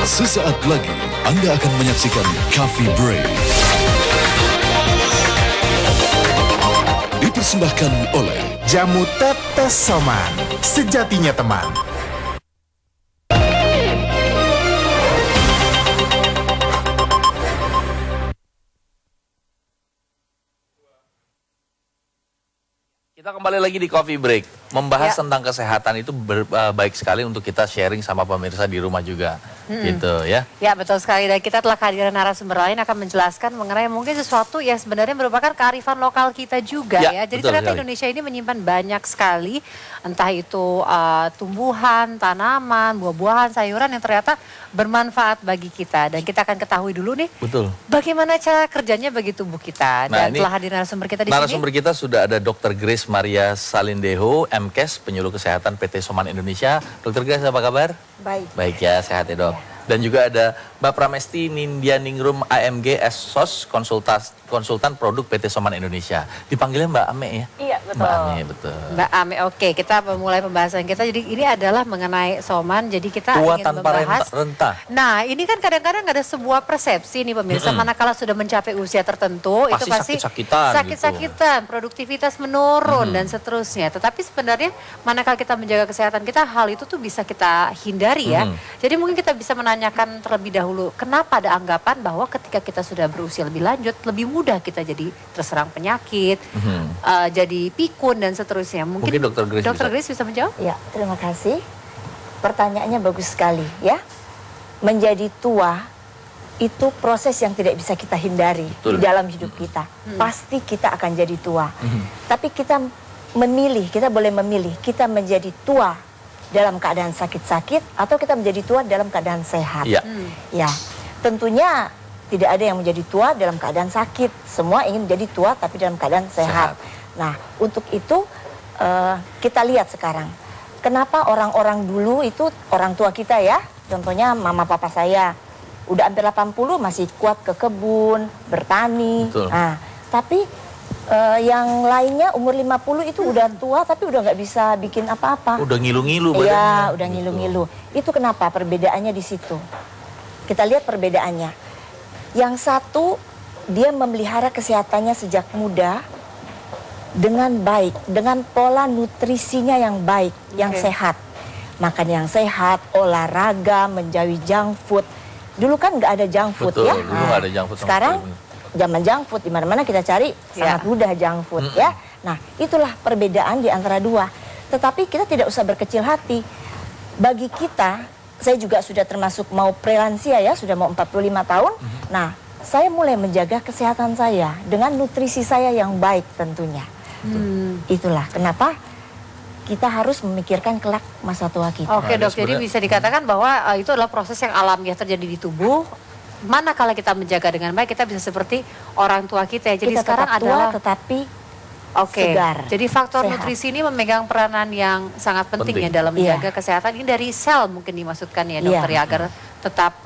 Sesaat lagi Anda akan menyaksikan Coffee Break. Dipersembahkan oleh Jamu Tetes Soman, sejatinya teman. Kita kembali lagi di Coffee Break, membahas tentang kesehatan itu baik sekali untuk kita sharing sama pemirsa di rumah juga, gitu ya. Ya betul sekali, dan kita telah kehadiran narasumber lain akan menjelaskan mengenai mungkin sesuatu yang sebenarnya merupakan kearifan lokal kita juga ya. Jadi ternyata Indonesia ini menyimpan banyak sekali, entah itu tumbuhan, tanaman, buah-buahan, sayuran yang ternyata bermanfaat bagi kita. Dan kita akan ketahui dulu nih, bagaimana cara kerjanya bagi tubuh kita. Dan telah hadir narasumber kita di sini. Narasumber kita sudah ada Dr. Grace Maria Salindeho, MKes, penyuluh kesehatan PT Soman Indonesia. Dr. Grace, apa kabar? Baik. Baik ya, sehat ya dok. Dan juga ada Mbak Pramesti Nindyaningrum AMG SOS, konsultan produk PT Soman Indonesia. Dipanggilnya Mbak Ame ya? Iya, betul. Mbak Ame, betul. Mbak Ame, oke. Kita memulai pembahasan kita. Jadi ini adalah mengenai Soman. Jadi kita tua ingin tanpa membahas. rentah. Nah, ini kan kadang-kadang ada sebuah persepsi nih pemirsa. Manakala sudah mencapai usia tertentu, itu pasti sakit-sakitan, produktivitas menurun dan seterusnya. Tetapi sebenarnya manakala kita menjaga kesehatan kita, hal itu tuh bisa kita hindari ya. Jadi mungkin kita bisa menanyakan terlebih dahulu, kenapa ada anggapan bahwa ketika kita sudah berusia lebih lanjut, lebih mudah kita jadi terserang penyakit, jadi pikun dan seterusnya. Mungkin Dr. Grace bisa menjawab? Ya, terima kasih. Pertanyaannya bagus sekali ya. Menjadi tua itu proses yang tidak bisa kita hindari di dalam hidup kita. Pasti kita akan jadi tua. Tapi kita memilih, kita boleh memilih kita menjadi tua dalam keadaan sakit-sakit atau kita menjadi tua dalam keadaan sehat. Ya, tentunya tidak ada yang menjadi tua dalam keadaan sakit. Semua ingin menjadi tua tapi dalam keadaan sehat. Nah, untuk itu kita lihat sekarang. Kenapa orang-orang dulu itu, orang tua kita ya, contohnya mama papa saya, udah hampir 80 masih kuat ke kebun, bertani. Nah, tapi yang lainnya umur 50 itu udah tua tapi udah nggak bisa bikin apa-apa. Udah ngilu-ngilu badannya. Iya, udah ngilu-ngilu. Itu kenapa? Perbedaannya di situ. Kita lihat perbedaannya. Yang satu, dia memelihara kesehatannya sejak muda dengan baik, dengan pola nutrisinya yang baik, yang sehat. Makan yang sehat, olahraga, menjauhi junk food. Dulu kan nggak ada junk food ya. Dulu nggak ada junk food. Sekarang zaman junk food di mana-mana kita cari sangat mudah junk food ya. Nah, itulah perbedaan di antara dua. Tetapi kita tidak usah berkecil hati. Bagi kita, saya juga sudah termasuk mau prelansia ya, sudah mau 45 tahun. Nah, saya mulai menjaga kesehatan saya dengan nutrisi saya yang baik tentunya. Itulah kenapa kita harus memikirkan kelak masa tua kita. Oke dok, jadi bisa dikatakan bahwa itu adalah proses yang alamiah terjadi di tubuh. Manakala kita menjaga dengan baik, kita bisa seperti orang tua kita. Jadi kita sekarang tetap tua, adalah tetapi segar. Jadi faktor sehat. nutrisi ini memegang peranan yang sangat penting ya dalam menjaga kesehatan. Ini dari sel mungkin dimasukkan ya dokter ya, agar tetap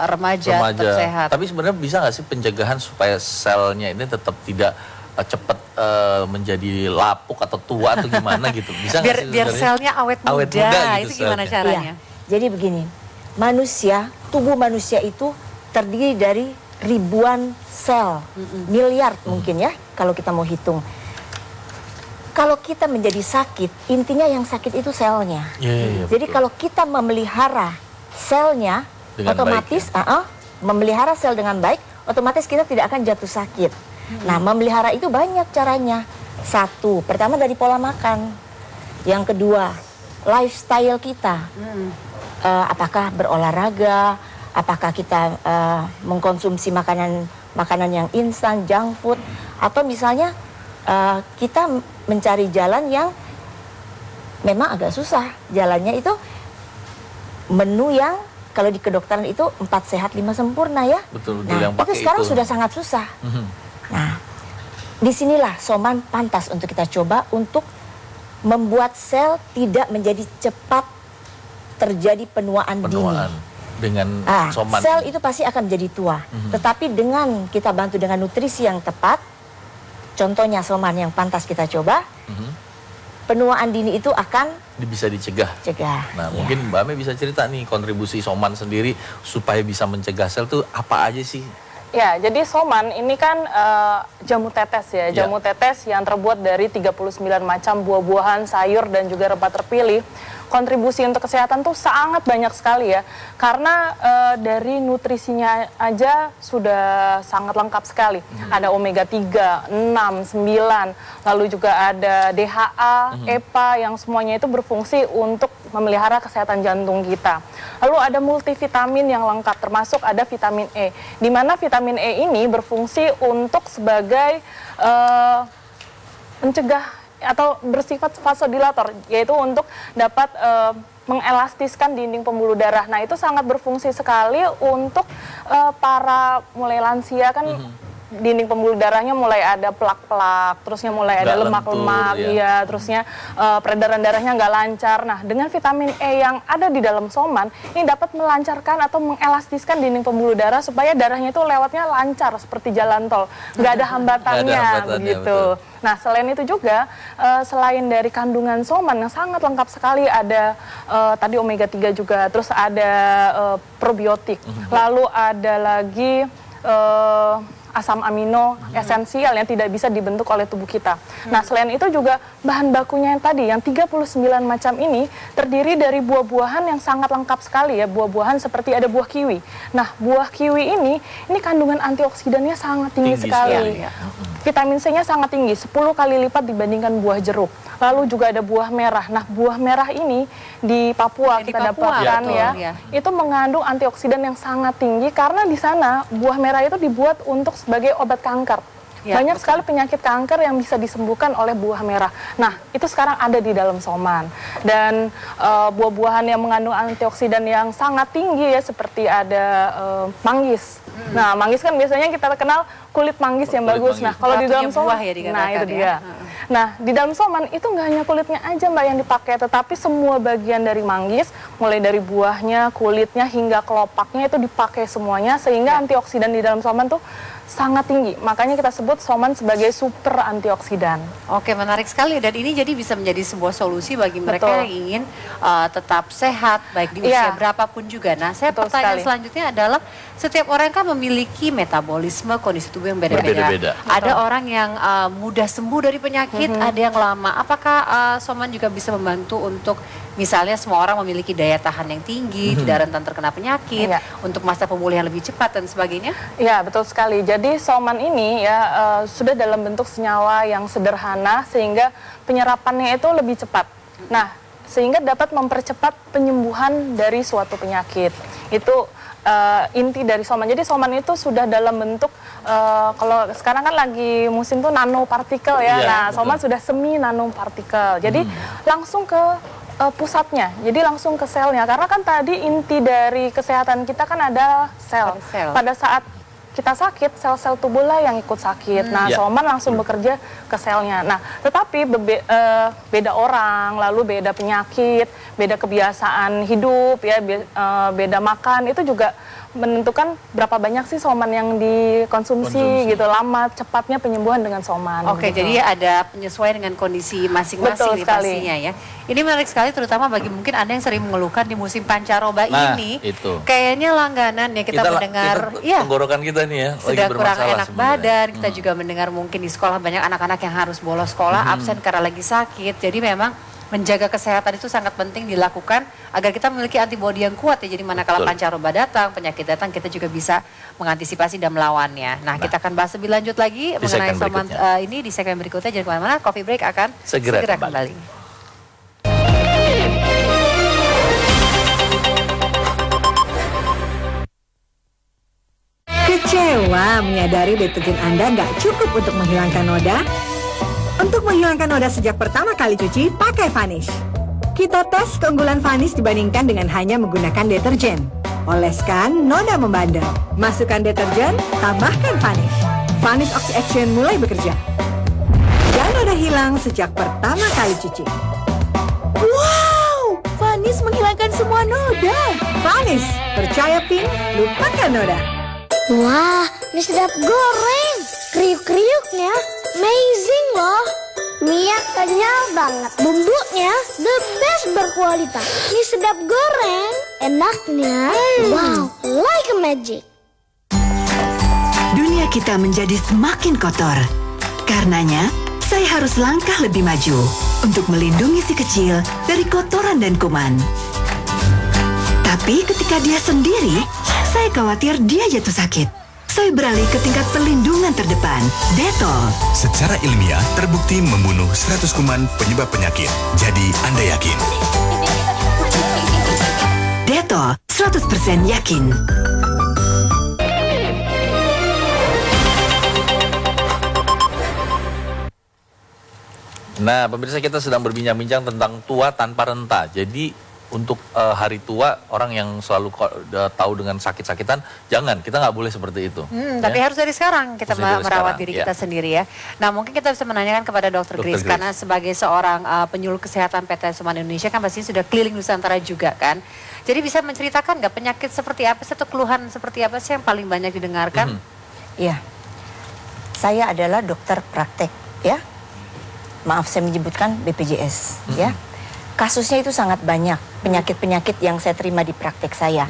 remaja, tetap sehat. Tapi sebenarnya bisa nggak sih pencegahan supaya selnya ini tetap tidak cepat menjadi lapuk atau tua atau gimana gitu? Bisa nggak sih biar selnya awet muda gitu, itu gimana caranya? Jadi begini, tubuh manusia itu terdiri dari ribuan sel, miliar mungkin ya kalau kita mau hitung. Kalau kita menjadi sakit, intinya yang sakit itu selnya. Jadi kalau kita memelihara selnya, dengan otomatis memelihara sel dengan baik, otomatis kita tidak akan jatuh sakit. Nah, memelihara itu banyak caranya. Satu, pertama dari pola makan. Yang kedua, lifestyle kita. Apakah berolahraga, apakah kita mengkonsumsi makanan yang instan, junk food, atau misalnya kita mencari jalan yang memang agak susah. Jalannya itu menu yang kalau di kedokteran itu 4 sehat 5 sempurna ya. Betul, nah, yang itu sekarang sudah sangat susah. Nah, disinilah Soman pantas untuk kita coba untuk membuat sel tidak menjadi cepat terjadi penuaan dini. Dengan Soman. Sel itu pasti akan menjadi tua. Tetapi dengan kita bantu dengan nutrisi yang tepat, contohnya Soman yang pantas kita coba, penuaan dini itu akan bisa dicegah. Nah, ya. mungkin Mbak Ame bisa cerita nih kontribusi Soman sendiri supaya bisa mencegah sel tuh apa aja sih? Ya, jadi Soman ini kan jamu tetes ya. Jamu tetes yang terbuat dari 39 macam buah-buahan, sayur, dan juga rempah terpilih. Kontribusi untuk kesehatan tuh sangat banyak sekali ya. Karena dari nutrisinya aja sudah sangat lengkap sekali. Ada omega 3, 6, 9, lalu juga ada DHA, EPA yang semuanya itu berfungsi untuk memelihara kesehatan jantung kita. Lalu ada multivitamin yang lengkap, termasuk ada vitamin E. Di mana vitamin E ini berfungsi untuk sebagai mencegah atau bersifat vasodilator, yaitu untuk dapat mengelastiskan dinding pembuluh darah. Nah, itu sangat berfungsi sekali untuk para mulai lansia kan dinding pembuluh darahnya mulai ada plak-plak, terusnya mulai ada lemak-lemak, ya, terusnya peredaran darahnya nggak lancar. Nah, dengan vitamin E yang ada di dalam Soman, ini dapat melancarkan atau mengelastiskan dinding pembuluh darah supaya darahnya itu lewatnya lancar seperti jalan tol, nggak ada hambatannya, begitu. Nah, selain itu juga, selain dari kandungan Soman yang sangat lengkap sekali, ada tadi omega 3 juga, terus ada probiotik, lalu ada lagi asam amino esensial yang tidak bisa dibentuk oleh tubuh kita. Nah, selain itu juga bahan bakunya yang tadi, yang 39 macam ini terdiri dari buah-buahan yang sangat lengkap sekali ya, buah-buahan seperti ada buah kiwi. Nah, buah kiwi ini kandungan antioksidannya sangat tinggi sekali. Vitamin C-nya sangat tinggi, 10 kali lipat dibandingkan buah jeruk. Lalu juga ada buah merah. Nah, buah merah ini di Papua kita dapatkan itu mengandung antioksidan yang sangat tinggi karena di sana buah merah itu dibuat untuk sebagai obat kanker. Banyak sekali penyakit kanker yang bisa disembuhkan oleh buah merah. Nah, itu sekarang ada di dalam Soman. Dan buah-buahan yang mengandung antioksidan yang sangat tinggi ya, seperti ada manggis. Nah, manggis kan biasanya kita kenal kulit manggis yang bagus. Nah, kalau di dalam Soman, nah itu dia. Nah, di dalam Soman itu nggak hanya kulitnya aja Mbak yang dipakai, tetapi semua bagian dari manggis, mulai dari buahnya, kulitnya, hingga kelopaknya itu dipakai semuanya, sehingga antioksidan di dalam Soman tuh sangat tinggi. Makanya kita sebut Soman sebagai super antioksidan. Oke, menarik sekali. Dan ini jadi bisa menjadi sebuah solusi bagi mereka yang ingin tetap sehat, baik di usia berapapun juga. Nah, saya pertanyaan selanjutnya adalah, setiap orang kan memiliki metabolisme, kondisi tubuh yang beda-beda. Ada orang yang mudah sembuh dari penyakit, ada yang lama. Apakah Soman juga bisa membantu untuk misalnya semua orang memiliki daya tahan yang tinggi, tidak rentan terkena penyakit, untuk masa pemulihan lebih cepat dan sebagainya? Iya, betul sekali. Jadi Soman ini ya sudah dalam bentuk senyawa yang sederhana sehingga penyerapannya itu lebih cepat. Nah, sehingga dapat mempercepat penyembuhan dari suatu penyakit. Itu inti dari Soman. Jadi Soman itu sudah dalam bentuk kalau sekarang kan lagi musim tuh nanopartikel ya. Nah, Soman sudah semi nanopartikel. Jadi langsung ke pusatnya, jadi langsung ke selnya. Karena kan tadi inti dari kesehatan kita kan ada sel. Pada saat kita sakit, sel-sel tubuh lah yang ikut sakit. Nah, Soman langsung bekerja ke selnya. Nah, tetapi beda orang, lalu beda penyakit, beda kebiasaan hidup, ya, beda makan, itu juga menentukan berapa banyak sih Soman yang dikonsumsi gitu, lama cepatnya penyembuhan dengan Soman. Oke, gitu. Jadi ada penyesuaian dengan kondisi masing-masing pastinya ya. Ini menarik sekali, terutama bagi mungkin Anda yang sering mengeluhkan di musim pancaroba ini. Itu. Kayaknya langganan ya kita mendengar, tenggorokan kita nih ya, sudah kurang enak badan. Kita juga mendengar mungkin di sekolah banyak anak-anak yang harus bolos sekolah, absen karena lagi sakit. Jadi memang menjaga kesehatan itu sangat penting dilakukan agar kita memiliki antibodi yang kuat ya. Jadi manakala pancaroba datang, penyakit datang, kita juga bisa mengantisipasi dan melawannya. Nah, kita akan bahas lebih lanjut lagi mengenai Soman ini di segmen berikutnya. Jangan kemana-mana, Coffee Break akan segera kembali. Kecewa menyadari deterjen Anda nggak cukup untuk menghilangkan noda? Untuk menghilangkan noda sejak pertama kali cuci, pakai Vanish. Kita tes keunggulan Vanish dibandingkan dengan hanya menggunakan deterjen. Oleskan, noda membandel. Masukkan deterjen, tambahkan Vanish. Vanish Oxy Action mulai bekerja. Dan noda hilang sejak pertama kali cuci. Wow! Vanish menghilangkan semua noda. Vanish, percaya Pin, lupakan noda. Wah, ini sedap goreng. Kriuk-kriuknya amazing loh. Mie kenyal banget. Bumbunya the best berkualitas. Mie sedap goreng. Enaknya, wow, like a magic. Dunia kita menjadi semakin kotor. Karenanya, saya harus langkah lebih maju untuk melindungi si kecil dari kotoran dan kuman. Tapi ketika dia sendiri, saya khawatir dia jatuh sakit. Saya beralih ke tingkat perlindungan terdepan, Dettol. Secara ilmiah terbukti membunuh 100 kuman penyebab penyakit. Jadi Anda yakin? Dettol 100% yakin. Nah, pemirsa, kita sedang berbincang-bincang tentang tua tanpa renta. Jadi untuk hari tua, orang yang selalu tahu dengan sakit-sakitan, jangan, kita nggak boleh seperti itu. Tapi harus dari sekarang kita merawat diri kita sendiri ya. Nah, mungkin kita bisa menanyakan kepada Dr. Grace, karena sebagai seorang penyuluh kesehatan PT Soman Indonesia kan pastinya sudah keliling Nusantara juga kan. Jadi bisa menceritakan nggak penyakit seperti apa sih, atau keluhan seperti apa sih yang paling banyak didengarkan? Iya, saya adalah dokter praktek ya. Maaf saya menyebutkan BPJS ya. Kasusnya itu sangat banyak, penyakit-penyakit yang saya terima di praktek saya.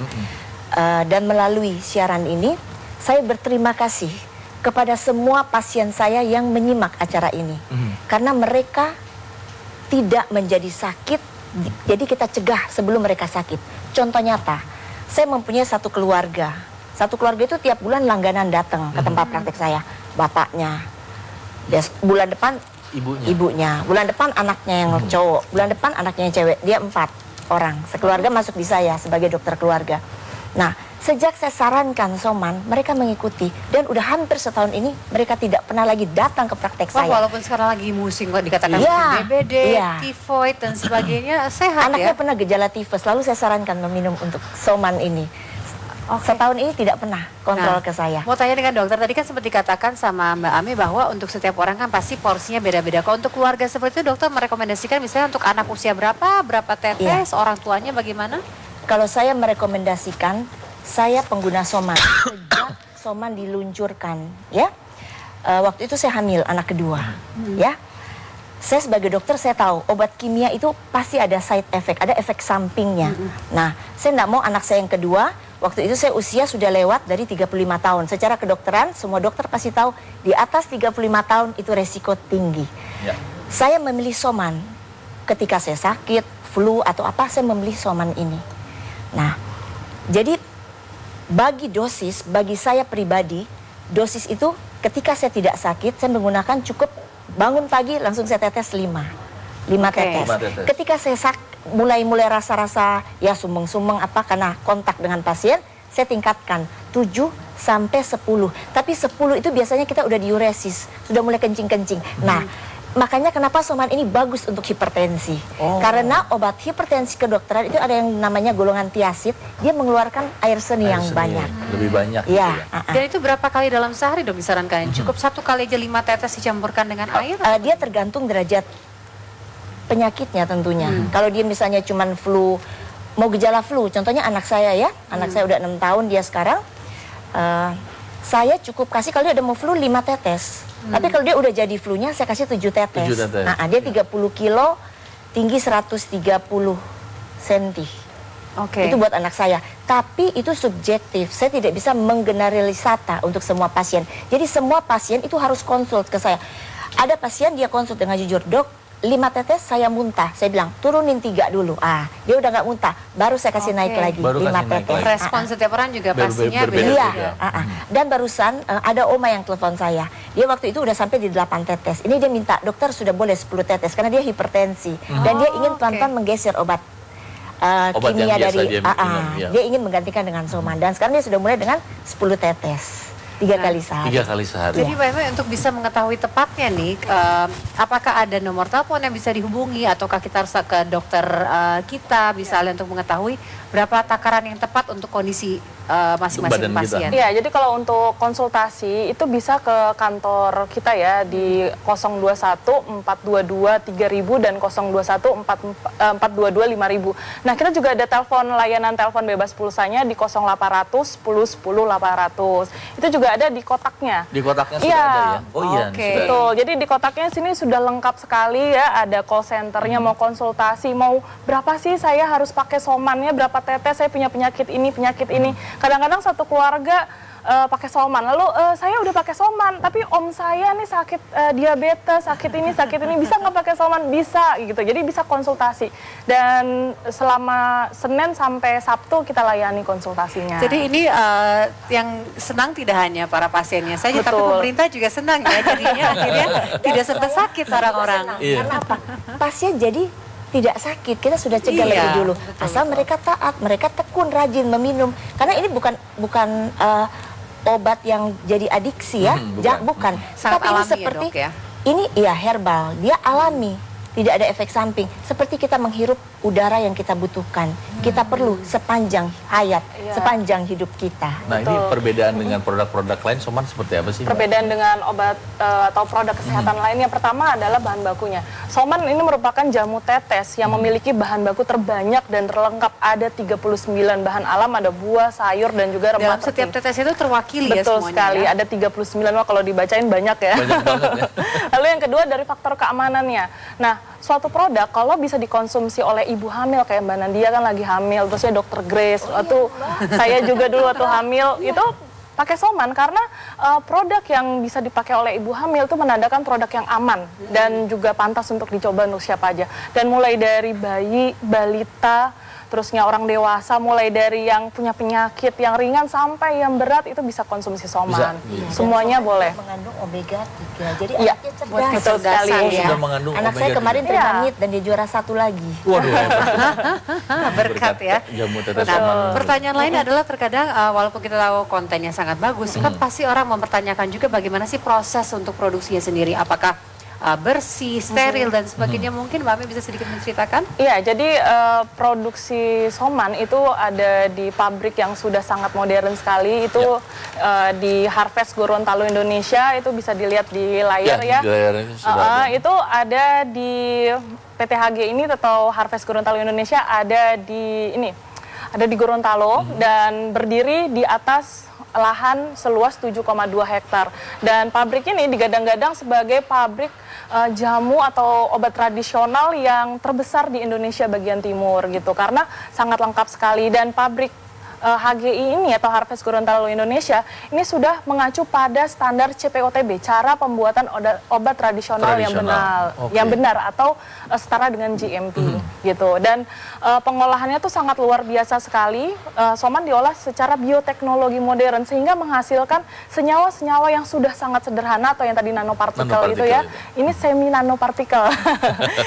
Dan melalui siaran ini, saya berterima kasih kepada semua pasien saya yang menyimak acara ini. Karena mereka tidak menjadi sakit, jadi kita cegah sebelum mereka sakit. Contoh nyata, saya mempunyai satu keluarga. Satu keluarga itu tiap bulan langganan datang ke tempat praktek saya. Bapaknya, bulan depan ibunya, bulan depan anaknya yang cowok, bulan depan anaknya yang cewek, dia 4 orang, sekeluarga masuk di saya sebagai dokter keluarga. Nah, sejak saya sarankan Soman, mereka mengikuti, dan udah hampir setahun ini mereka tidak pernah lagi datang ke praktek saya. Walaupun sekarang lagi musim kok dikatakan DBD, tifoid dan sebagainya, sehat. Anaknya pernah gejala tifus, lalu saya sarankan meminum untuk Soman ini. Setahun ini tidak pernah kontrol ke saya. Mau tanya dengan dokter, tadi kan sempat dikatakan sama Mbak Ami bahwa untuk setiap orang kan pasti porsinya beda-beda. Kalau untuk keluarga seperti itu, dokter merekomendasikan misalnya untuk anak usia berapa tetes, orang tuanya bagaimana? Kalau saya merekomendasikan, saya pengguna Soman. Sejak Soman diluncurkan, ya. Waktu itu saya hamil anak kedua, ya. Saya sebagai dokter, saya tahu obat kimia itu pasti ada side effect, ada efek sampingnya. Nah, saya tidak mau anak saya yang kedua. Waktu itu saya usia sudah lewat dari 35 tahun. Secara kedokteran, semua dokter pasti tahu di atas 35 tahun itu resiko tinggi. Ya. Saya memilih Soman. Ketika saya sakit, flu atau apa, saya memilih Soman ini. Nah, jadi bagi dosis, bagi saya pribadi, dosis itu ketika saya tidak sakit, saya menggunakan cukup bangun pagi langsung saya tetes 5 tetes. Ketika saya mulai rasa-rasa ya sumeng-sumeng apa karena kontak dengan pasien, saya tingkatkan 7 sampai 10. Tapi 10 itu biasanya kita udah diuresis, sudah mulai kencing-kencing. Nah, makanya kenapa Soman ini bagus untuk hipertensi. Karena obat hipertensi kedokteran itu ada yang namanya golongan tiasid, dia mengeluarkan air seni yang banyak. Lebih banyak ya. Gitu ya. Dan itu berapa kali dalam sehari dok disarankan? Cukup 1 kali aja 5 tetes dicampurkan dengan air? Dia tergantung derajat penyakitnya tentunya. Kalau dia misalnya cuman flu, mau gejala flu, contohnya anak saya ya, anak saya udah 6 tahun dia sekarang, saya cukup kasih kalau dia udah mau flu 5 tetes. Tapi kalau dia udah jadi flu-nya, saya kasih 7 tetes. Nah, dia 30 kilo, tinggi 130 cm. Itu buat anak saya. Tapi itu subjektif, saya tidak bisa menggeneralisata untuk semua pasien. Jadi semua pasien itu harus konsul ke saya. Ada pasien dia konsul dengan jujur, dok, 5 tetes saya muntah, saya bilang turunin 3 dulu. Dia udah nggak muntah, baru saya kasih naik lagi 5 tetes. Respon setiap orang juga pastinya beda. Dan barusan ada oma yang telepon saya, dia waktu itu udah sampai di 8 tetes. Ini dia minta dokter sudah boleh 10 tetes karena dia hipertensi dan dia ingin pelan-pelan menggeser obat kimia dari dia ingin menggantikan dengan Soman, dan sekarang dia sudah mulai dengan 10 tetes. 3 kali sehari. 3 kali sehari. Jadi Pak untuk bisa mengetahui tepatnya nih, apakah ada nomor telepon yang bisa dihubungi, ataukah kita harus ke dokter kita misalnya untuk mengetahui berapa takaran yang tepat untuk kondisi masing-masing pasien? Iya, jadi kalau untuk konsultasi itu bisa ke kantor kita ya di 021 422 3000 dan 021 422 5000. Nah, kita juga ada layanan telepon bebas pulsanya di 0800 10 10 800. Itu juga sudah ada di kotaknya. Di kotaknya sudah ada ya? Oh iya. Betul, jadi di kotaknya sini sudah lengkap sekali ya, ada call centernya, mau konsultasi, mau berapa sih saya harus pakai somannya, berapa tetes, saya punya penyakit ini. Kadang-kadang satu keluarga pakai soman, lalu saya udah pakai soman, tapi om saya nih sakit diabetes, sakit ini, bisa nggak pakai soman? Bisa gitu, jadi bisa konsultasi. Dan selama Senin sampai Sabtu kita layani konsultasinya. Jadi ini yang senang tidak hanya para pasiennya saja, tapi pemerintah juga senang ya, jadinya akhirnya tidak sempat sakit orang-orang. Karena apa? Pasien jadi tidak sakit, kita sudah cegah lebih dulu. Asal mereka taat, mereka tekun, rajin meminum. Karena ini bukan obat yang jadi adiksi ya, bukan. Sangat tapi ini alami seperti ya, Dok, ya? Ini ya herbal, dia alami, tidak ada efek samping. Seperti kita menghirup udara yang kita butuhkan, kita perlu sepanjang hayat, sepanjang hidup kita. Nah, ini perbedaan dengan produk-produk lain, Soman seperti apa sih? Perbedaan dengan obat atau produk kesehatan lainnya, pertama adalah bahan bakunya. Soman ini merupakan jamu tetes yang memiliki bahan baku terbanyak dan terlengkap. Ada 39 bahan alam, ada buah, sayur, dan juga rempah. Dalam setiap tetes itu terwakili ya semuanya. Betul sekali, ada 39, wah kalau dibacain banyak ya. Banyak banget ya. Lalu yang kedua dari faktor keamanannya. Nah, suatu produk kalau bisa dikonsumsi oleh ibu hamil, kayak Mbak Nandia kan lagi hamil, terus ya Dr. Grace, saya juga dulu waktu hamil, itu pakai Soman karena produk yang bisa dipakai oleh ibu hamil itu menandakan produk yang aman dan juga pantas untuk dicoba untuk siapa aja. Dan mulai dari bayi, balita, terusnya orang dewasa, mulai dari yang punya penyakit yang ringan sampai yang berat itu bisa konsumsi Soman. Semuanya boleh. Mengandung omega 3. Jadi anaknya cerdas. Betul sekali. Sudah mengandung anak saya kemarin terjangkit dan dia juara 1 lagi. Waduh, berkat ya. Jamu tetes Nah, Soman. pertanyaan lain adalah terkadang walaupun kita tahu kontennya sangat bagus, kan pasti orang mempertanyakan juga bagaimana sih proses untuk produksinya sendiri. Apakah bersih, steril, dan sebagainya. Mungkin Mbak Ami bisa sedikit menceritakan? Iya, jadi produksi Soman itu ada di pabrik yang sudah sangat modern sekali. Itu di Harvest Gorontalo Indonesia, itu bisa dilihat di layar ya. Di layar sudah ada. Itu ada di PTHG ini atau Harvest Gorontalo Indonesia ada di Gorontalo dan berdiri di atas lahan seluas 7,2 hektar. Dan pabrik ini digadang-gadang sebagai pabrik jamu atau obat tradisional yang terbesar di Indonesia bagian timur gitu, karena sangat lengkap sekali. Dan pabrik HGI ini atau Harvest Gorontalo Indonesia ini sudah mengacu pada standar CPOTB, cara pembuatan obat tradisional yang benar atau setara dengan GMP gitu. Dan pengolahannya tuh sangat luar biasa sekali. Soman diolah secara bioteknologi modern sehingga menghasilkan senyawa-senyawa yang sudah sangat sederhana atau yang tadi nanopartikel itu ya. Ini semi nanopartikel.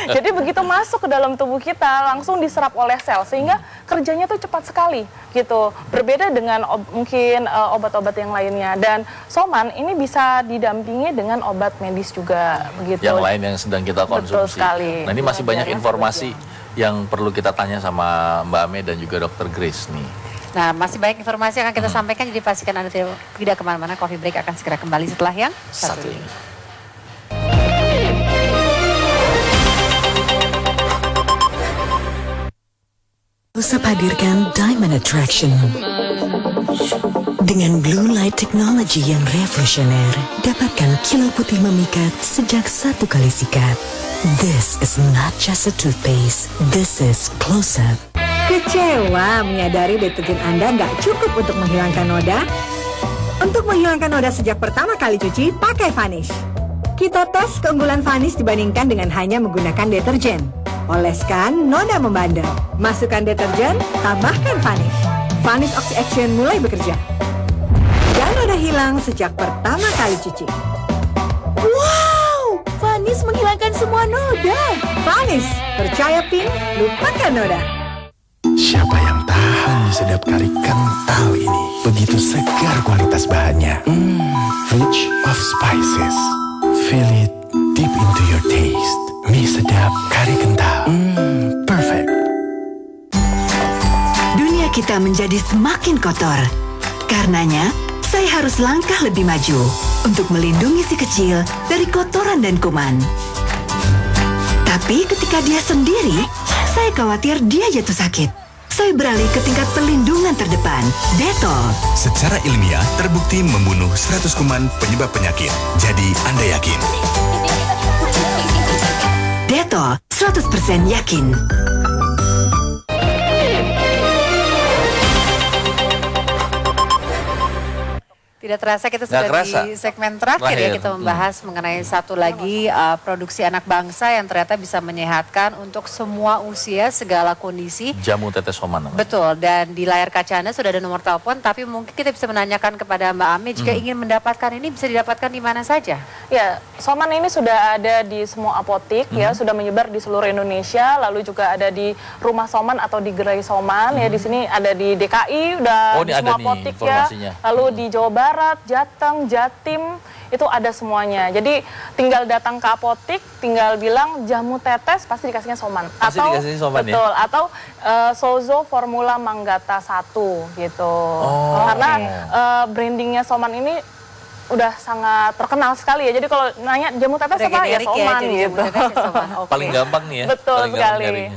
Jadi begitu masuk ke dalam tubuh kita langsung diserap oleh sel sehingga kerjanya tuh cepat sekali gitu. Berbeda dengan mungkin obat-obat yang lainnya. Dan Soman ini bisa didampingi dengan obat medis juga begitu. Yang lain yang sedang kita konsumsi. Betul sekali. Nah, ini masih banyak informasi yang perlu kita tanya sama Mbak Ame dan juga Dr. Grace nih. Nah, masih banyak informasi yang akan kita sampaikan, jadi pastikan Anda tidak kemana-mana. Coffee Break akan segera kembali setelah yang satu ini. Usap hadirkan Diamond Attraction. Dengan Blue Light Technology yang revolusioner, dapatkan kilau putih memikat sejak 1 kali sikat. This is not just a toothpaste, this is close-up. Kecewa menyadari deterjen Anda nggak cukup untuk menghilangkan noda? Untuk menghilangkan noda sejak pertama kali cuci, pakai Vanish. Kita tes keunggulan Vanish dibandingkan dengan hanya menggunakan deterjen. Oleskan, noda membandel. Masukkan deterjen, tambahkan Vanish. Vanish Oxy Action mulai bekerja. Dan noda hilang sejak pertama kali cuci. Wow! Vanish menghilangkan semua noda. Vanish, percaya Pin, lupakan noda. Siapa yang tahan sedap kari kental ini? Begitu segar kualitas bahannya. Rich of spices. Feel it deep into your taste. Mie sedap kari kental. Perfect. Dunia kita menjadi semakin kotor. Karenanya, saya harus langkah lebih maju untuk melindungi si kecil dari kotoran dan kuman. Tapi ketika dia sendiri, saya khawatir dia jatuh sakit. Saya beralih ke tingkat perlindungan terdepan. Dettol. Secara ilmiah terbukti membunuh 100 kuman penyebab penyakit. Jadi Anda yakin? Dettol 100% yakin. Tidak terasa kita sudah di segmen terakhir ya, kita membahas mengenai satu lagi produksi anak bangsa yang ternyata bisa menyehatkan untuk semua usia, segala kondisi. Jamu tetes Soman. Betul, dan di layar kaca Anda sudah ada nomor telepon, tapi mungkin kita bisa menanyakan kepada Mbak Ame jika ingin mendapatkan ini bisa didapatkan di mana saja? Ya, Soman ini sudah ada di semua apotik ya, sudah menyebar di seluruh Indonesia, lalu juga ada di Rumah Soman atau di Gerai Soman ya, di sini ada di DKI, udah di semua apotik ya, lalu di Jawa Barat, Jateng, Jatim, itu ada semuanya. Jadi tinggal datang ke apotik, tinggal bilang jamu tetes, pasti dikasihnya Soman. Pasti atau dikasih Soman, betul, ya? atau Sozo Formula Manggata 1 gitu. Karena brandingnya Soman ini udah sangat terkenal sekali ya. Jadi kalau nanya jamu tetes apa ya Soman gitu. Paling gampang nih ya. Betul sekali.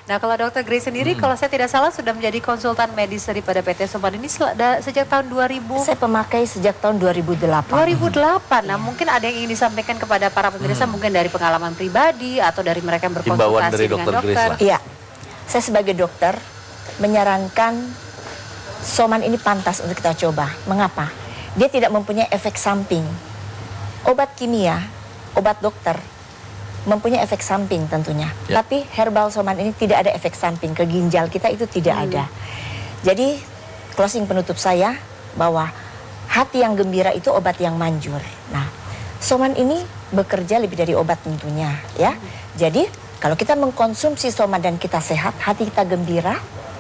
Nah, kalau Dr. Grace sendiri, kalau saya tidak salah sudah menjadi konsultan medis daripada PT Soman ini sejak tahun 2000? Saya pemakai sejak tahun 2008. 2008, nah mungkin ada yang ingin disampaikan kepada para pemirsa mungkin dari pengalaman pribadi atau dari mereka yang berkonsultasi dari dengan dokter. Iya, saya sebagai dokter menyarankan Soman ini pantas untuk kita coba. Mengapa? Dia tidak mempunyai efek samping. Obat kimia, obat dokter, mempunyai efek samping tentunya. Ya. Tapi herbal Soman ini tidak ada efek samping. Ke ginjal kita itu tidak ada. Jadi closing penutup saya bahwa hati yang gembira itu obat yang manjur. Nah, Soman ini bekerja lebih dari obat tentunya ya. Jadi kalau kita mengkonsumsi Soman dan kita sehat, hati kita gembira,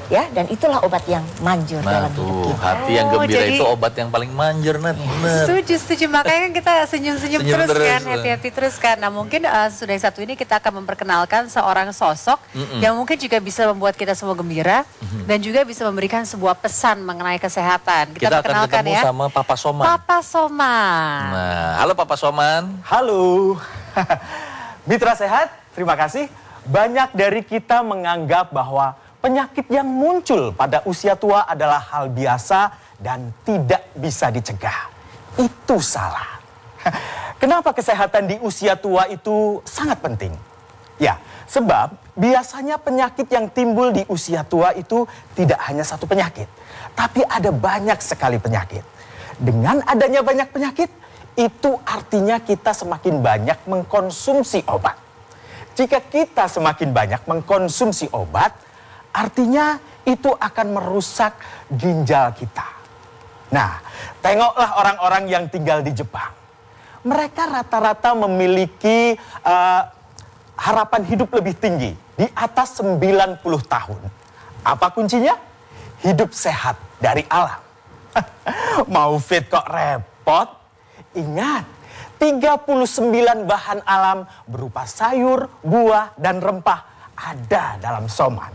ya, dan itulah obat yang manjur dalam hidup kita. Hati yang gembira itu obat yang paling manjur, Nat. Setuju. Makanya kan kita senyum-senyum terus kan, happy-happy terus kan. Nah, mungkin sudah yang satu ini kita akan memperkenalkan seorang sosok yang mungkin juga bisa membuat kita semua gembira dan juga bisa memberikan sebuah pesan mengenai kesehatan. Kita perkenalkan akan ketemu sama Papa Soman. Papa Soman. Nah, halo Papa Soman. Halo. Mitra sehat, terima kasih. Banyak dari kita menganggap bahwa penyakit yang muncul pada usia tua adalah hal biasa dan tidak bisa dicegah. Itu salah. Kenapa kesehatan di usia tua itu sangat penting? Ya, sebab biasanya penyakit yang timbul di usia tua itu tidak hanya satu penyakit, tapi ada banyak sekali penyakit. Dengan adanya banyak penyakit, itu artinya kita semakin banyak mengkonsumsi obat. Jika kita semakin banyak mengkonsumsi obat, artinya itu akan merusak ginjal kita. Nah, tengoklah orang-orang yang tinggal di Jepang. Mereka rata-rata memiliki harapan hidup lebih tinggi, di atas 90 tahun. Apa kuncinya? Hidup sehat dari alam. Mau fit kok repot? Ingat, 39 bahan alam berupa sayur, buah, dan rempah ada dalam Soman.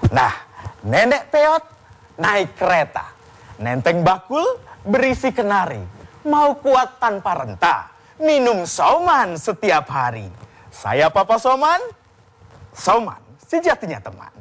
Nah, nenek peot naik kereta, nenteng bakul berisi kenari, mau kuat tanpa renta, minum Soman setiap hari. Saya Papa Soman, Soman sejatinya teman.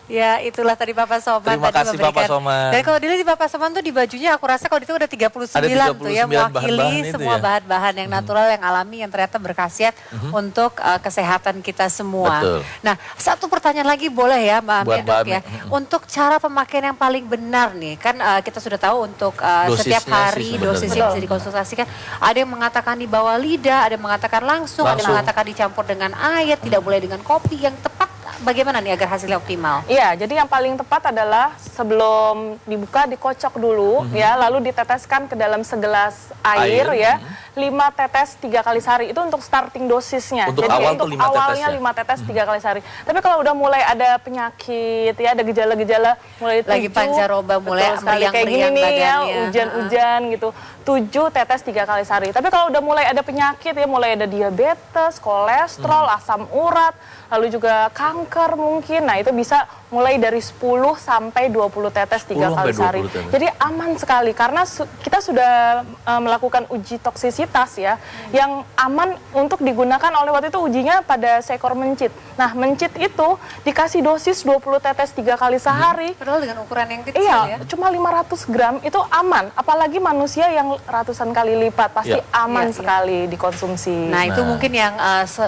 Ya, itulah tadi Papa Soman. Terima kasih Papa Soman. Dan kalau dilihat di Papa Soman tuh di bajunya aku rasa kalau itu udah 39 tuh ya, mewakili semua bahan-bahan yang natural, yang alami, yang ternyata berkhasiat untuk kesehatan kita semua. Betul. Nah, satu pertanyaan lagi boleh ya Mbak Ame, Dok ya. Untuk cara pemakaian yang paling benar nih, kan kita sudah tahu untuk setiap hari dosisnya bisa dikonsultasikan. Ada yang mengatakan di bawah lidah, ada yang mengatakan langsung, ada yang mengatakan dicampur dengan air, tidak boleh dengan kopi. Yang tepat bagaimana nih agar hasilnya optimal? Iya, jadi yang paling tepat adalah sebelum dibuka dikocok dulu ya, lalu diteteskan ke dalam segelas air ya, 5 tetes 3 kali sehari. Itu untuk starting dosisnya. Untuk jadi awal untuk tuh 5 awalnya tetes 5 tetes 3 kali sehari. Tapi kalau udah mulai ada penyakit ya, ada gejala-gejala mulai lagi pancaroba, mulai kayak gini nih ya, hujan-hujan gitu. 7 tetes 3 kali sehari. Tapi kalau udah mulai ada penyakit ya, mulai ada diabetes, kolesterol, asam urat, lalu juga kanker mungkin. Nah, itu bisa mulai dari 10 sampai 20 tetes 3 kali sehari. Jadi aman sekali karena kita sudah melakukan uji toksisitas berkualitas ya, yang aman untuk digunakan oleh waktu itu ujinya pada seekor mencit. Nah, mencit itu dikasih dosis 20 tetes 3 kali sehari. Padahal dengan ukuran yang kecil iya, ya. cuma 500 gram itu aman. Apalagi manusia yang ratusan kali lipat pasti aman sekali dikonsumsi. Nah, itu mungkin yang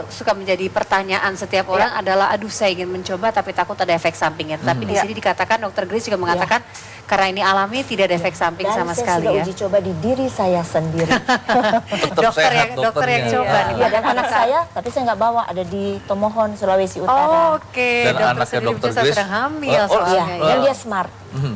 suka menjadi pertanyaan setiap orang adalah, aduh saya ingin mencoba tapi takut ada efek sampingnya. Tapi di sini dikatakan, Dokter Grace juga mengatakan karena ini alami tidak ada efek samping sama sekali ya. Dan saya sudah uji coba di diri saya sendiri. dokter yang coba nih. Ya, dan anak saya, tapi saya nggak bawa, ada di Tomohon, Sulawesi Utara. Oke. Dan anaknya Dokter Grace sedang hamil soalnya. Dan dia smart.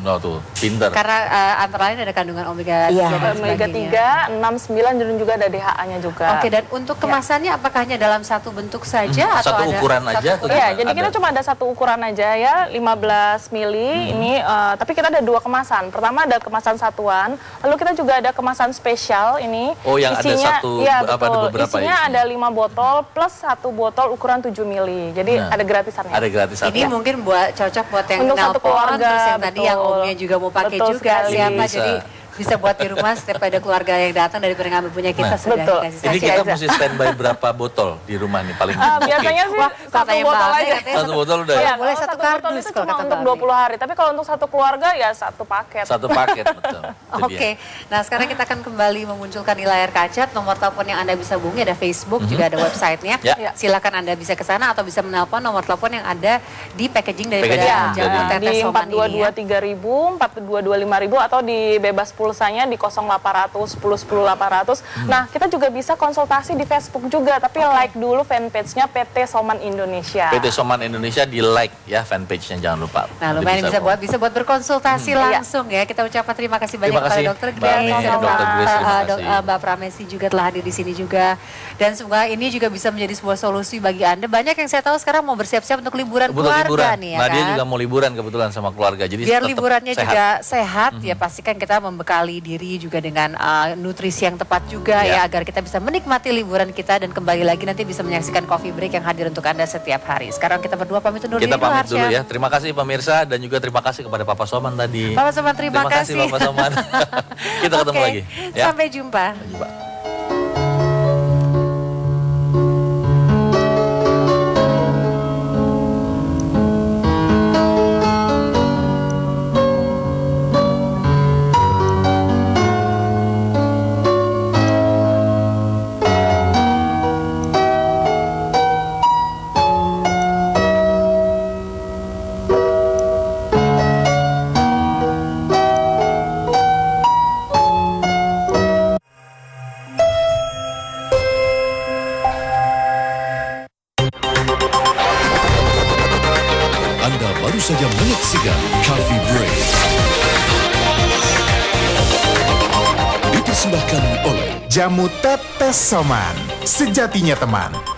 Oh tuh, pinter. Karena antara lain ada kandungan omega 3 dan omega 3, 6, 9 dan juga ada DHA-nya juga. Oke, dan untuk kemasannya apakah hanya dalam satu bentuk saja atau satu ada ukuran aja? Iya, jadi kita cuma ada satu ukuran aja ya, 15 mili ini. Tapi kita ada 2 kemasan. Pertama ada kemasan satuan, lalu kita juga ada kemasan spesial ini. Oh, yang isinya, ada satu, betul. ada beberapa isinya ada 5 botol plus 1 botol ukuran 7 mili. Jadi ada gratisannya. Ada gratisan. Ini mungkin cocok buat yang untuk satu keluarga, terus yang tadi yang omnya juga mau pakai juga siapa, jadi bisa buat di rumah setiap ada keluarga yang datang daripada ngambil punya kita sudah dikasih. Ini kita mesti standby berapa botol di rumah nih paling biasanya sih satu botol aja. Satu botol udah ya? Boleh satu kardus itu cuma untuk 20 hari. Tapi kalau untuk satu keluarga ya satu paket. Satu paket, betul. Oke, nah sekarang kita akan kembali memunculkan di layar kaca nomor telepon yang Anda bisa hubungi, ada Facebook, juga ada websitenya. Silakan Anda bisa ke sana atau bisa menelpon nomor telepon yang ada di packaging daripada jamu tetes Soman ini ya. 422 3000, 422 5000 atau di bebas pulsanya di 0800 10 10 800. Nah, kita juga bisa konsultasi di Facebook juga, tapi like dulu fanpage-nya PT Soman Indonesia. PT Soman Indonesia di like ya fanpage-nya, jangan lupa. Nah, lumayan bisa buat berkonsultasi langsung ya. Kita ucapkan terima kasih banyak kepada Dokter Grace, Mbak Pramesti juga telah hadir di sini juga. Dan semoga ini juga bisa menjadi sebuah solusi bagi Anda. Banyak yang saya tahu sekarang mau bersiap-siap untuk liburan keluarga nih ya. Nah, dia juga mau liburan kebetulan sama keluarga. Jadi biar liburannya juga sehat ya, pastikan kita membekali diri juga dengan nutrisi yang tepat juga ya, agar kita bisa menikmati liburan kita dan kembali lagi nanti bisa menyaksikan Coffee Break yang hadir untuk Anda setiap hari. Sekarang kita berdua pamit undur diri. Kita pamit dulu ya. Terima kasih pemirsa dan juga terima kasih kepada Papa Soman tadi. Papa Soman terima kasih. Papa Soman. Kita ketemu lagi. Ya. Sampai jumpa. Baru saja menyaksikan Coffee Break. Dipersembahkan oleh Jamu Tetes Soman, sejatinya teman.